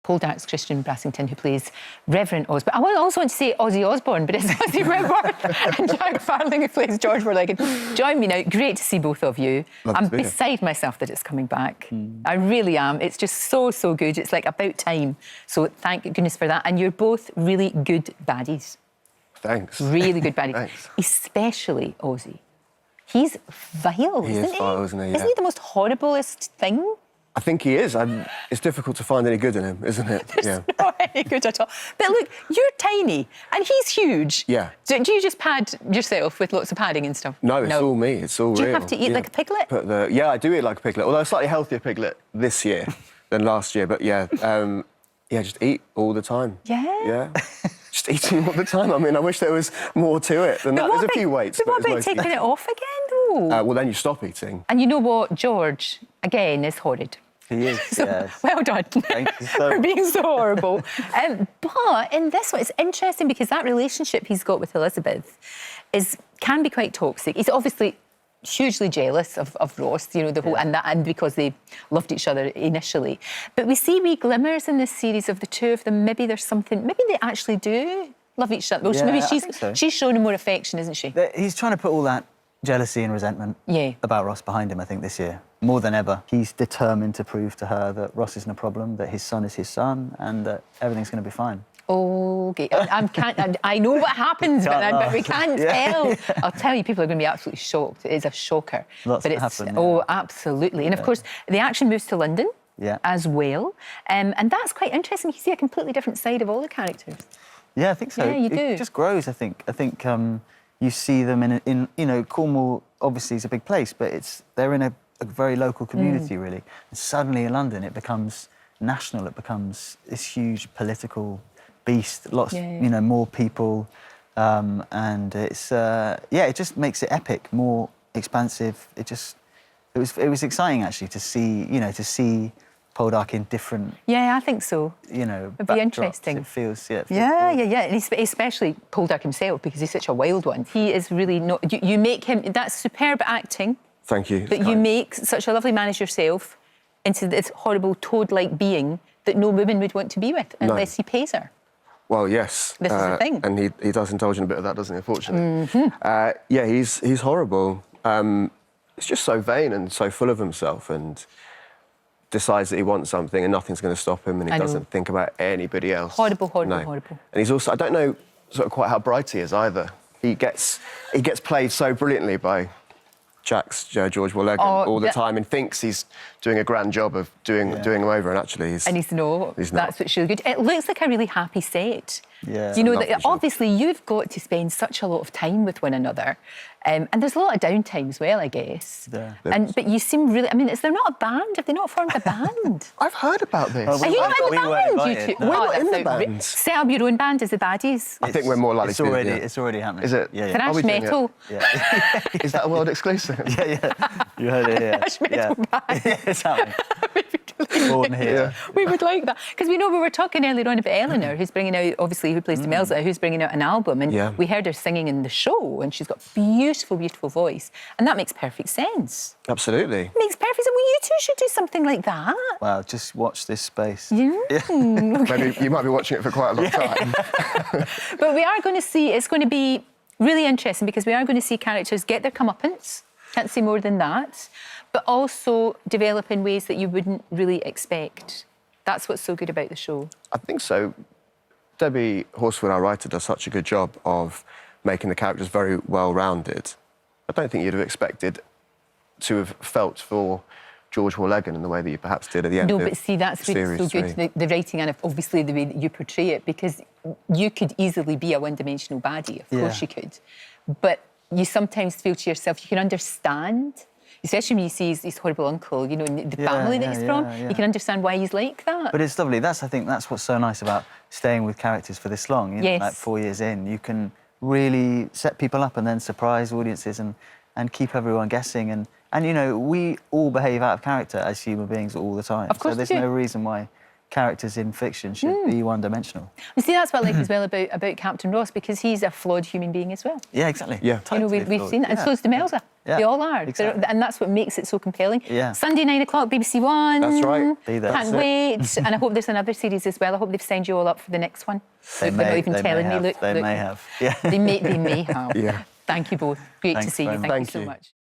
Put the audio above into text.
Poldark's Christian Brassington, who plays Reverend Osborne. I also want to say Ozzy Osbourne, but it's Ozzy Osbourne and Jack Farthing, who plays George Warlegan. Join me now. Great to see both of you. I'm beside myself that it's coming back. I really am. It's just so, so good. It's like about time. So thank goodness for that. And you're both really good baddies. Thanks. Really good baddies. Thanks. Especially Ozzy. He's vile, isn't he? He is vile, isn't he? Yeah. Isn't he the most horriblest thing? I think he is. It's difficult to find any good in him, isn't it? There's not any good at all. But look, you're tiny and he's huge. Yeah. Do you just pad yourself with lots of padding and stuff? No, it's all me. It's all real. Do you have to eat like a piglet? Yeah, I do eat like a piglet, although a slightly healthier piglet this year than last year. But yeah, just eat all the time. Yeah? Yeah. Just eating all the time. I mean, I wish there was more to it than that. There's a few weights. But what about taking it off again, though? Well, then you stop eating. And you know what? George, again, is horrid. He is, So, yes. well done. Thank you so for much. being so horrible. But in this one, it's interesting because that relationship he's got with Elizabeth can be quite toxic. He's obviously hugely jealous of Ross, you know, the whole, and because they loved each other initially. But we see wee glimmers in this series of the two of them. Maybe there's something. Maybe they actually do love each other. Well, Yeah, maybe I think so. she's showing him more affection, isn't she? He's trying to put all that jealousy and resentment about Ross behind him, I think, this year. More than ever. He's determined to prove to her that Ross isn't a problem, that his son is his son, and that everything's going to be fine. Okay, I know what happens, but we can't tell. I'll tell you, people are going to be absolutely shocked. It is a shocker. Lots but to it's happen, oh, absolutely. And of course, the action moves to London as well, and that's quite interesting. You see a completely different side of all the characters. Yeah, I think so. Yeah, you do. It just grows, I think. I think you see them in you know, Cornwall obviously is a big place, but they're in a very local community, really. And suddenly in London, it becomes national. It becomes this huge political beast. Lots, you know, more people, and it's it just makes it epic, more expansive. It was exciting actually to see Poldark in different. Yeah, I think so. You know, it'd be backdrops. interesting. It feels Yeah, and especially Poldark himself, because he's such a wild one. He is really not. You make him. That's superb acting. Thank you. But you make such a lovely man as yourself into this horrible toad-like being that no woman would want to be with unless he pays her. Well, yes. This is the thing. And he does indulge in a bit of that, doesn't he, unfortunately? Yeah, he's horrible. He's just so vain and so full of himself and decides that he wants something and nothing's going to stop him and he doesn't think about anybody else. Horrible. And he's also, I don't know sort of quite how bright he is either. He gets played so brilliantly by Jack's George Warlegan all the time and thinks he's doing a grand job of doing him over, and actually he's not. That's what's really good. It looks like a really happy set. Yeah. You know, that obviously you've got to spend such a lot of time with one another, and there's a lot of downtime as well, I guess. Yeah. But you seem really. I mean, is there not a band? Have they not formed a band? I've heard about this. Are you not in the band? You two? We're not in the band. Set up your own band as the baddies. I think we're more likely to do it. It's already happening. Is it? Yeah. Thrash metal. Yeah. Is that a world exclusive? Yeah. You heard it here. Thrash metal band. It's happening. Born here. We would like that. Because we were talking earlier on about Eleanor, who's bringing out, obviously, who plays Demelza, who's bringing out an album. And we heard her singing in the show, and she's got beautiful, beautiful voice. And that makes perfect sense. Absolutely. It makes perfect sense. Well, you two should do something like that. Well, just watch this space. Yeah. Maybe you might be watching it for quite a long time. But we are going to see, it's going to be really interesting because we are going to see characters get their comeuppance. Can't say more than that. But also develop in ways that you wouldn't really expect. That's what's so good about the show. I think so. Debbie Horsford, our writer, does such a good job of making the characters very well-rounded. I don't think you'd have expected to have felt for George Warlegan in the way that you perhaps did at the end of the series. No, but see, that's what's so good, the writing and obviously the way that you portray it, because you could easily be a one-dimensional baddie, of course you could. But you sometimes feel to yourself, you can understand, especially when you see his horrible uncle, you know, the family that he's from, you can understand why he's like that. But it's lovely. I think that's what's so nice about staying with characters for this long. You know, like 4 years in, you can really set people up and then surprise audiences and keep everyone guessing. And you know, we all behave out of character as human beings all the time. Of course so there's we do. no reason why characters in fiction should be one-dimensional. You see, that's what I like as well about Captain Ross, because he's a flawed human being as well. Yeah, exactly. Yeah. Totally We've seen that, and so is Demelza. Yeah, They all are, exactly. and that's what makes it so compelling. Yeah. Sunday 9 o'clock, BBC One. That's right. Be there. Can't wait, and I hope there's another series as well. I hope they've signed you all up for the next one. They They're not may- even they may telling me. have. Look, They look. may have. Yeah. They may have. Yeah. Thank you both. Great Thanks to see you. very much. Thank you Thank so you. much.